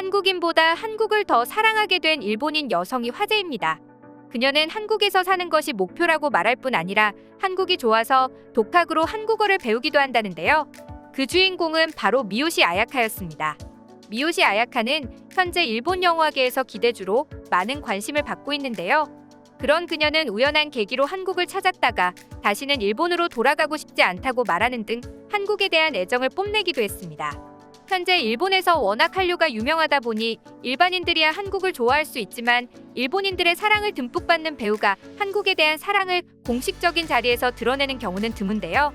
한국인보다 한국을 더 사랑하게 된 일본인 여성이 화제입니다. 그녀는 한국에서 사는 것이 목표라고 말할 뿐 아니라 한국이 좋아서 독학으로 한국어를 배우기도 한다는데요. 그 주인공은 바로 미요시 아야카였습니다. 미요시 아야카는 현재 일본 영화계에서 기대주로 많은 관심을 받고 있는데요. 그런 그녀는 우연한 계기로 한국을 찾았다가 다시는 일본으로 돌아가고 싶지 않다고 말하는 등 한국에 대한 애정을 뽐내기도 했습니다. 현재 일본에서 워낙 한류가 유명하다 보니 일반인들이야 한국을 좋아할 수 있지만 일본인들의 사랑을 듬뿍 받는 배우가 한국에 대한 사랑을 공식적인 자리에서 드러내는 경우는 드문데요.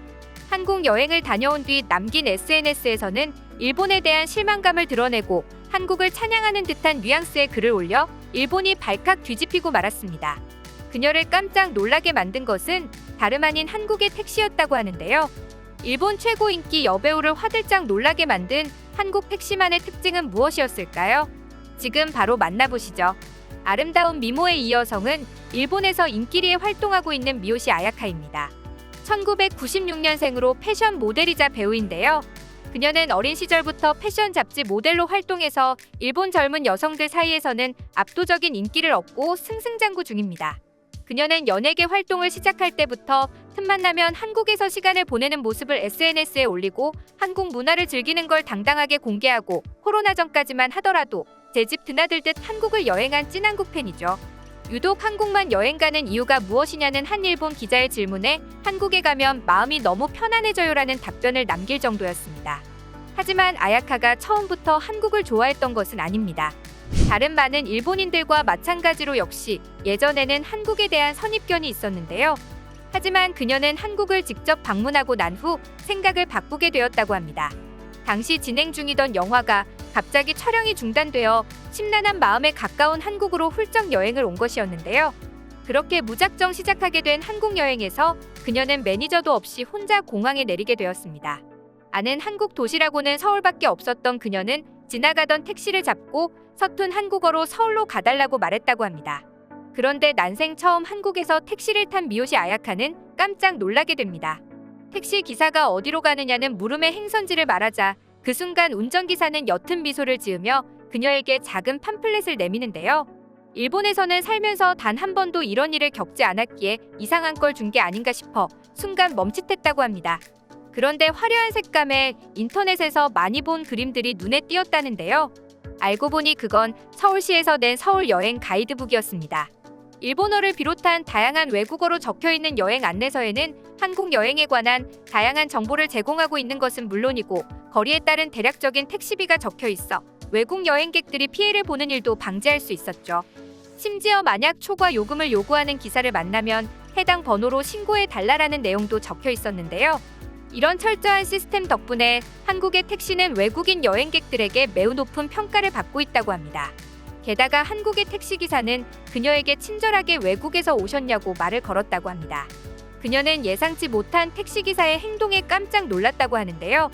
한국 여행을 다녀온 뒤 남긴 SNS에서는 일본에 대한 실망감을 드러내고 한국을 찬양하는 듯한 뉘앙스의 글을 올려 일본이 발칵 뒤집히고 말았습니다. 그녀를 깜짝 놀라게 만든 것은 다름 아닌 한국의 택시였다고 하는데요. 일본 최고 인기 여배우를 화들짝 놀라게 만든 한국 택시만의 특징은 무엇이었을까요? 지금 바로 만나보시죠. 아름다운 미모의 이 여성은 일본에서 인기리에 활동하고 있는 미요시 아야카입니다. 1996년생으로 패션 모델이자 배우인데요. 그녀는 어린 시절부터 패션 잡지 모델로 활동해서 일본 젊은 여성들 사이에서는 압도적인 인기를 얻고 승승장구 중입니다. 그녀는 연예계 활동을 시작할 때부터 틈만 나면 한국에서 시간을 보내는 모습을 SNS에 올리고 한국 문화를 즐기는 걸 당당하게 공개하고 코로나 전까지만 하더라도 제 집 드나들듯 한국을 여행한 찐 한국 팬이죠. 유독 한국만 여행 가는 이유가 무엇이냐는 한 일본 기자의 질문에 한국에 가면 마음이 너무 편안해져요라는 답변을 남길 정도였습니다. 하지만 아야카가 처음부터 한국을 좋아했던 것은 아닙니다. 다른 많은 일본인들과 마찬가지로 역시 예전에는 한국에 대한 선입견이 있었는데요. 하지만 그녀는 한국을 직접 방문하고 난 후 생각을 바꾸게 되었다고 합니다. 당시 진행 중이던 영화가 갑자기 촬영이 중단되어 심란한 마음에 가까운 한국으로 훌쩍 여행을 온 것이었는데요. 그렇게 무작정 시작하게 된 한국 여행에서 그녀는 매니저도 없이 혼자 공항에 내리게 되었습니다. 아는 한국 도시라고는 서울밖에 없었던 그녀는 지나가던 택시를 잡고 서툰 한국어로 서울로 가달라고 말했다고 합니다. 그런데 난생 처음 한국에서 택시를 탄 미요시 아야카는 깜짝 놀라게 됩니다. 택시 기사가 어디로 가느냐는 물음에 행선지를 말하자 그 순간 운전기사는 옅은 미소를 지으며 그녀에게 작은 팜플렛을 내미는데요. 일본에서는 살면서 단 한 번도 이런 일을 겪지 않았기에 이상한 걸 준 게 아닌가 싶어 순간 멈칫했다고 합니다. 그런데 화려한 색감에 인터넷에서 많이 본 그림들이 눈에 띄었다는데요. 알고 보니 그건 서울시에서 낸 서울 여행 가이드북이었습니다. 일본어를 비롯한 다양한 외국어로 적혀있는 여행 안내서에는 한국 여행에 관한 다양한 정보를 제공하고 있는 것은 물론이고 거리에 따른 대략적인 택시비가 적혀있어 외국 여행객들이 피해를 보는 일도 방지할 수 있었죠. 심지어 만약 초과 요금을 요구하는 기사를 만나면 해당 번호로 신고해달라는 내용도 적혀 있었는데요. 이런 철저한 시스템 덕분에 한국의 택시는 외국인 여행객들에게 매우 높은 평가를 받고 있다고 합니다. 게다가 한국의 택시기사는 그녀에게 친절하게 외국에서 오셨냐고 말을 걸었다고 합니다. 그녀는 예상치 못한 택시기사의 행동에 깜짝 놀랐다고 하는데요.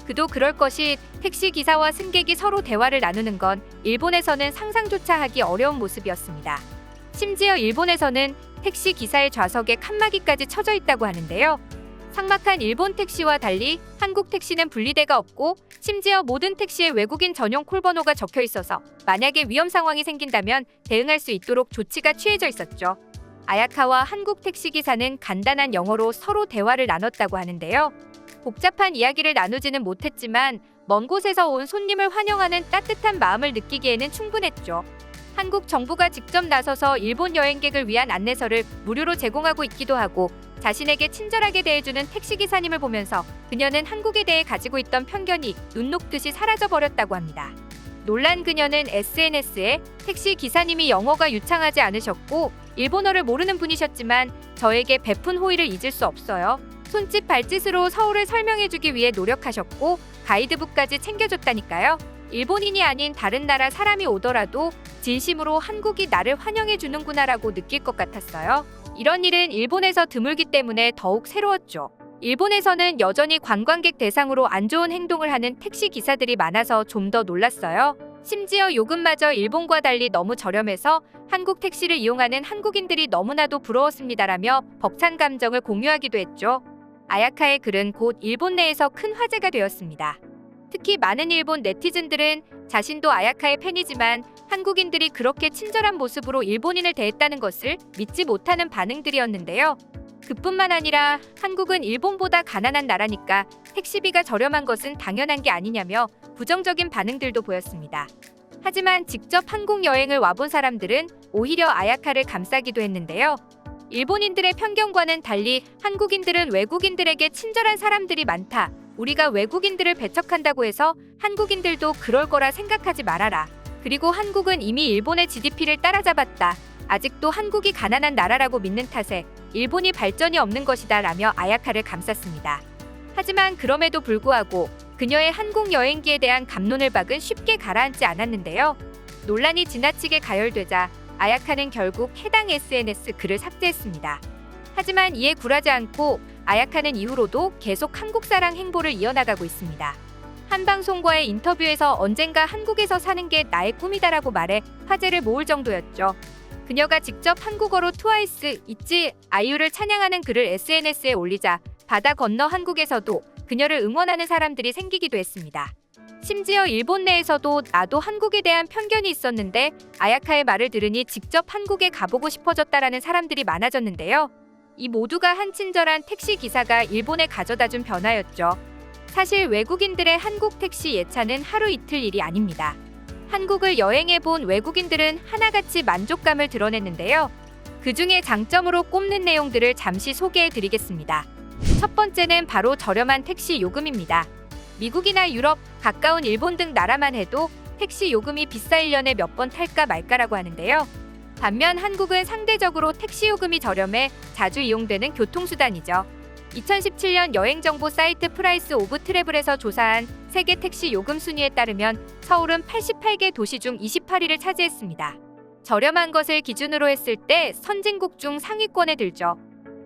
그도 그럴 것이 택시기사와 승객이 서로 대화를 나누는 건 일본에서는 상상조차 하기 어려운 모습이었습니다. 심지어 일본에서는 택시기사의 좌석에 칸막이까지 쳐져 있다고 하는데요. 삭막한 일본 택시와 달리 한국 택시는 분리대가 없고 심지어 모든 택시에 외국인 전용 콜번호가 적혀 있어서 만약에 위험 상황이 생긴다면 대응할 수 있도록 조치가 취해져 있었죠. 아야카와 한국 택시기사는 간단한 영어로 서로 대화를 나눴다고 하는데요. 복잡한 이야기를 나누지는 못했지만 먼 곳에서 온 손님을 환영하는 따뜻한 마음을 느끼기에는 충분했죠. 한국 정부가 직접 나서서 일본 여행객을 위한 안내서를 무료로 제공하고 있기도 하고 자신에게 친절하게 대해주는 택시기사님을 보면서 그녀는 한국에 대해 가지고 있던 편견이 눈 녹듯이 사라져버렸다고 합니다. 놀란 그녀는 SNS에 택시기사님이 영어가 유창하지 않으셨고 일본어를 모르는 분이셨지만 저에게 베푼 호의를 잊을 수 없어요. 손짓 발짓으로 서울을 설명해주기 위해 노력하셨고 가이드북까지 챙겨줬다니까요. 일본인이 아닌 다른 나라 사람이 오더라도 진심으로 한국이 나를 환영해주는구나라고 느낄 것 같았어요. 이런 일은 일본에서 드물기 때문에 더욱 새로웠죠. 일본에서는 여전히 관광객 대상으로 안 좋은 행동을 하는 택시 기사들이 많아서 좀 더 놀랐어요. 심지어 요금마저 일본과 달리 너무 저렴해서 한국 택시를 이용하는 한국인들이 너무나도 부러웠습니다라며 벅찬 감정을 공유하기도 했죠. 아야카의 글은 곧 일본 내에서 큰 화제가 되었습니다. 특히 많은 일본 네티즌들은 자신도 아야카의 팬이지만 한국인들이 그렇게 친절한 모습으로 일본인을 대했다는 것을 믿지 못하는 반응들이었는데요. 그뿐만 아니라 한국은 일본보다 가난한 나라니까 택시비가 저렴한 것은 당연한 게 아니냐며 부정적인 반응들도 보였습니다. 하지만 직접 한국 여행을 와본 사람들은 오히려 아야카를 감싸기도 했는데요. 일본인들의 편견과는 달리 한국인들은 외국인들에게 친절한 사람들이 많다. 우리가 외국인들을 배척한다고 해서 한국인들도 그럴 거라 생각하지 말아라. 그리고 한국은 이미 일본의 GDP를 따라잡았다. 아직도 한국이 가난한 나라라고 믿는 탓에 일본이 발전이 없는 것이다 라며 아야카를 감쌌습니다. 하지만 그럼에도 불구하고 그녀의 한국 여행기에 대한 갑론을 박은 쉽게 가라앉지 않았는데요. 논란이 지나치게 가열되자 아야카는 결국 해당 SNS 글을 삭제했습니다. 하지만 이에 굴하지 않고 아야카는 이후로도 계속 한국사랑 행보를 이어나가고 있습니다. 한 방송과의 인터뷰에서 언젠가 한국에서 사는 게 나의 꿈이다라고 말해 화제를 모을 정도였죠. 그녀가 직접 한국어로 트와이스, 있지, 아이유를 찬양하는 글을 SNS에 올리자 바다 건너 한국에서도 그녀를 응원하는 사람들이 생기기도 했습니다. 심지어 일본 내에서도 나도 한국에 대한 편견이 있었는데 아야카의 말을 들으니 직접 한국에 가보고 싶어졌다라는 사람들이 많아졌는데요. 이 모두가 한 친절한 택시 기사가 일본에 가져다준 변화였죠. 사실 외국인들의 한국 택시 예차는 하루 이틀 일이 아닙니다. 한국을 여행해본 외국인들은 하나같이 만족감을 드러냈는데요. 그 중에 장점으로 꼽는 내용들을 잠시 소개해드리겠습니다. 첫 번째는 바로 저렴한 택시 요금입니다. 미국이나 유럽, 가까운 일본 등 나라만 해도 택시 요금이 비싸 1년에 몇 번 탈까 말까라고 하는데요. 반면 한국은 상대적으로 택시 요금이 저렴해 자주 이용되는 교통수단이죠. 2017년 여행정보 사이트 프라이스 오브 트래블에서 조사한 세계 택시 요금 순위에 따르면 서울은 88개 도시 중 28위를 차지했습니다. 저렴한 것을 기준으로 했을 때 선진국 중 상위권에 들죠.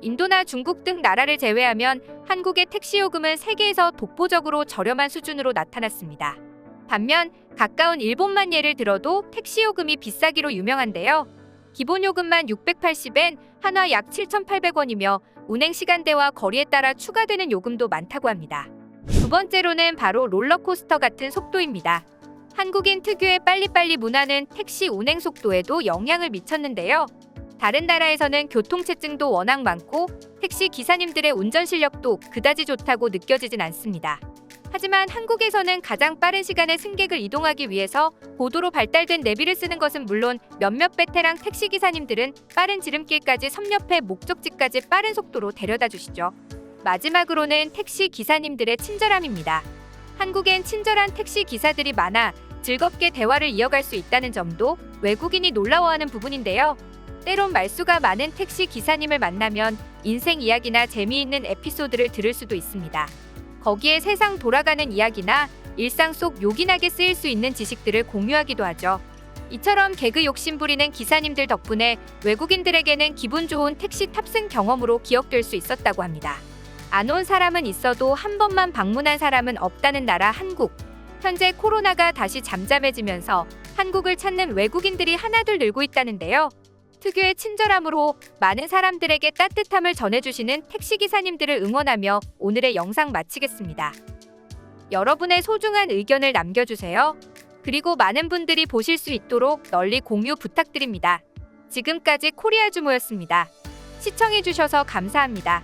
인도나 중국 등 나라를 제외하면 한국의 택시 요금은 세계에서 독보적으로 저렴한 수준으로 나타났습니다. 반면 가까운 일본만 예를 들어도 택시 요금이 비싸기로 유명한데요. 기본 요금만 680엔, 한화 약 7,800원이며 운행 시간대와 거리에 따라 추가되는 요금도 많다고 합니다. 두 번째로는 바로 롤러코스터 같은 속도입니다. 한국인 특유의 빨리빨리 문화는 택시 운행 속도에도 영향을 미쳤는데요. 다른 나라에서는 교통체증도 워낙 많고 택시 기사님들의 운전 실력도 그다지 좋다고 느껴지진 않습니다. 하지만 한국에서는 가장 빠른 시간에 승객을 이동하기 위해서 고도로 발달된 내비를 쓰는 것은 물론 몇몇 베테랑 택시 기사님들은 빠른 지름길까지 섭렵해 목적지까지 빠른 속도로 데려다 주시죠. 마지막으로는 택시 기사님들의 친절함입니다. 한국엔 친절한 택시 기사들이 많아 즐겁게 대화를 이어갈 수 있다는 점도 외국인이 놀라워하는 부분인데요. 때론 말수가 많은 택시 기사님을 만나면 인생 이야기나 재미있는 에피소드를 들을 수도 있습니다. 거기에 세상 돌아가는 이야기나 일상 속 요긴하게 쓰일 수 있는 지식들을 공유하기도 하죠. 이처럼 개그 욕심 부리는 기사님들 덕분에 외국인들에게는 기분 좋은 택시 탑승 경험으로 기억될 수 있었다고 합니다. 안 온 사람은 있어도 한 번만 방문한 사람은 없다는 나라 한국. 현재 코로나가 다시 잠잠해지면서 한국을 찾는 외국인들이 하나둘 늘고 있다는데요. 특유의 친절함으로 많은 사람들에게 따뜻함을 전해주시는 택시기사님들을 응원하며 오늘의 영상 마치겠습니다. 여러분의 소중한 의견을 남겨주세요. 그리고 많은 분들이 보실 수 있도록 널리 공유 부탁드립니다. 지금까지 코리아주모였습니다. 시청해주셔서 감사합니다.